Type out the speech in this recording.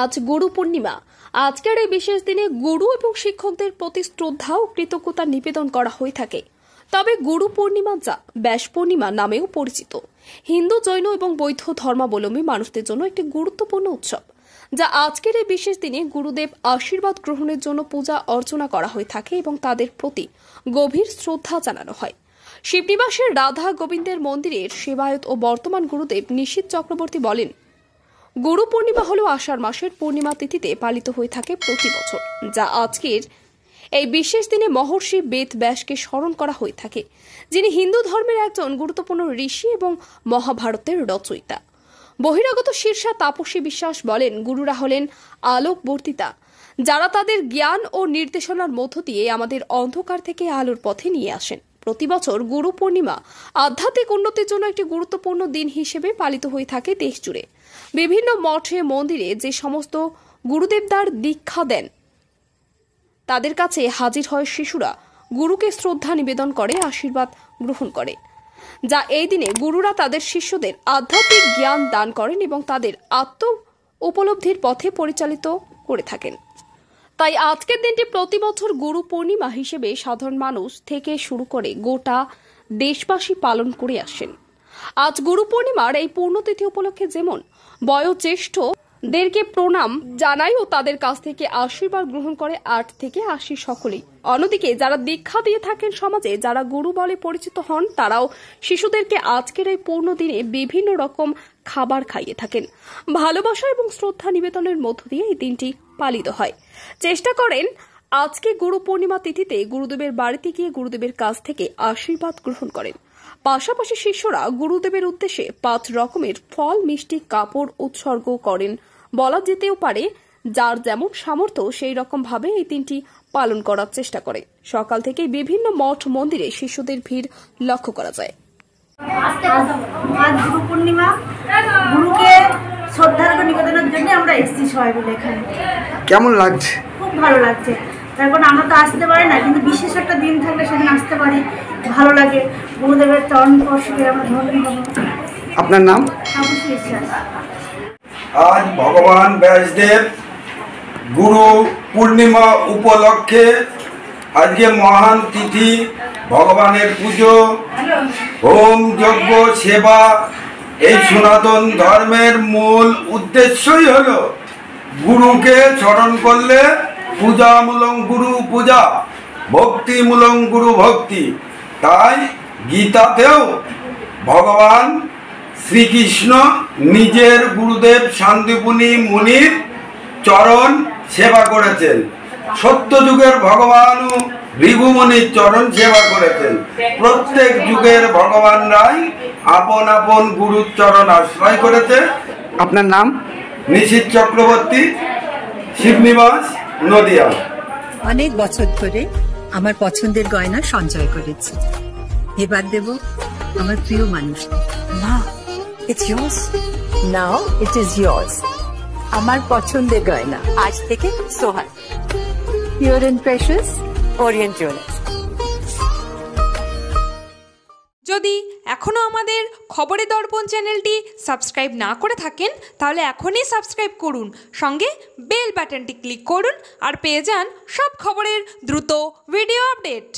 আজ গুরু পূর্ণিমা। আজকের এই বিশেষ দিনে গুরু এবং শিক্ষকদের প্রতি শ্রদ্ধা ও কৃতজ্ঞতা নিবেদন করা হয়ে থাকে। তবে গুরু পূর্ণিমা যা ব্যাস পূর্ণিমা নামেও পরিচিত, হিন্দু, জৈন এবং বৌদ্ধ ধর্মাবলম্বী মানুষদের জন্য একটি গুরুত্বপূর্ণ উৎসব, যা আজকের এই বিশেষ দিনে গুরুদেব আশীর্বাদ গ্রহণের জন্য পূজা অর্চনা করা হয়ে থাকে এবং তাদের প্রতি গভীর শ্রদ্ধা জানানো হয়। শিবনিবাসের রাধা গোবিন্দের মন্দিরের সেবায়ত ও বর্তমান গুরুদেব নিশীথ চক্রবর্তী বলেন, গুরু পূর্ণিমা হল আষাঢ় মাসের পূর্ণিমা তিথিতে পালিত হয়ে থাকে প্রতি বছর, যা আজকের এই বিশেষ দিনে মহর্ষি বেদ ব্যাসকে স্মরণ করা হয়ে থাকে, যিনি হিন্দু ধর্মের একজন গুরুত্বপূর্ণ ঋষি এবং মহাভারতের রচয়িতা। বহিরাগত শীর্ষা তাপসী বিশ্বাস বলেন, গুরুরা হলেন আলোক বর্তিতা, যারা তাদের জ্ঞান ও নির্দেশনার মধ্য দিয়ে আমাদের অন্ধকার থেকে আলোর পথে নিয়ে আসেন। প্রতি বছর গুরু পূর্ণিমা আধ্যাত্মিক উন্নতির জন্য একটি গুরুত্বপূর্ণ দিন হিসেবে পালিত হয়ে থাকে দেশ জুড়ে। বিভিন্ন মঠে মন্দিরে যে সমস্ত গুরুদেবদার দীক্ষা দেন, তাদের কাছে হাজির হয় শিশুরা, গুরুকে শ্রদ্ধা নিবেদন করে, আশীর্বাদ গ্রহণ করে, যা এই দিনে গুরুরা তাদের শিষ্যদের আধ্যাত্মিক জ্ঞান দান করেন এবং তাদের আত্ম উপলব্ধির পথে পরিচালিত করে থাকেন। তাই আজকের দিনটি প্রতি বছর গুরু পূর্ণিমা হিসেবে সাধারণ মানুষ থেকে শুরু করে গোটা দেশবাসী পালন করে আসেন। আজ গুরু পূর্ণিমার এই পূর্ণতিথি উপলক্ষে যেমন বয়োজ্যেষ্ঠদেরকে প্রণাম জানায় ও তাদের কাছ থেকে আশীর্বাদ গ্রহণ করে 8 থেকে 80 সকলেই। অন্যদিকে যারা দীক্ষা দিয়ে থাকেন সমাজে, যারা গুরু বলে পরিচিত হন, তারাও শিশুদেরকে আজকের এই পূর্ণ দিনে বিভিন্ন রকম খাবার খাইয়ে থাকেন। ভালোবাসা এবং শ্রদ্ধা নিবেদনের মধ্য দিয়ে এই দিনটি পালিত হয়। চেষ্টা করেন আজকে গুরু পূর্ণিমা তিথিতে গুরুদেবের বাড়িতে গিয়ে গুরুদেবের কাছ থেকে আশীর্বাদ গ্রহণ করেন। পাশাপাশি শিষ্যরা গুরুদেবের উদ্দেশ্যে 5 রকমের ফল, মিষ্টি, কাপড় উৎসর্গ করেন। বলা যেতেও পারে, যার যেমন সামর্থ্য সেই রকম ভাবে এই দিনটি পালন করার চেষ্টা করে। সকাল থেকে বিভিন্ন মঠ মন্দিরে শিষ্যদের ভিড় লক্ষ্য করা যায়। আজ গুরু পূর্ণিমা, গুরুকে শ্রদ্ধা নিবেদনের জন্য আমরা এসেছি সবাই মিলে এখানে। কেমন লাগছে? খুব ভালো লাগছে। তারপর আমরা তো আসতে পারি না, কিন্তু বিশেষ একটা দিন থাকলে সেদিন আসতে পারি, ভালো লাগে। গুরুদেবের চরণ স্পর্শে আমরা ধন্য হব। আপনার নাম? তাপসী বিশ্বাস। আজ ভগবান ব্যাসদেব গুরু পূর্ণিমা উপলক্ষে আজকে মহান তিথি, ভগবানের পুজো, হোম, যজ্ঞ, সেবা। এই সনাতন ধর্মের মূল উদ্দেশ্যই হলো গুরুকে স্মরণ করলে পূজামূলং গুরু পূজা, ভক্তিমূলং গুরু ভক্তি। তাই গীতাতেও ভগবান শ্রীকৃষ্ণ নিজের গুরুদেব শান্তিপুনি মুনির চরণ সেবা করেছেন। সত্য যুগের ভগবানও ভৃগুমুনির চরণ সেবা করেছেন। প্রত্যেক যুগের ভগবানরাই আপন আপন গুরুর চরণ আশ্রয় করেছে। আপনার নাম? নিশীথ চক্রবর্তী, শিবনিবাস, নদিয়া। অনেক বছর ধরে আমার পছন্দের গয়না সঞ্চয় করেছি, এবার দেব আমার প্রিয় মানুষ। মা, it's yours. Now it is yours. আমার পছন্দের গয়না আজ থেকে Sohag, pure and precious, Orient Jewellers. যদি এখনও আমাদের খবরের দর্পণ চ্যানেলটি সাবস্ক্রাইব না করে থাকেন, তাহলে এখনই সাবস্ক্রাইব করুন, সঙ্গে বেল বাটনটি ক্লিক করুন আর পেয়ে যান সব খবরের দ্রুত ভিডিও আপডেট।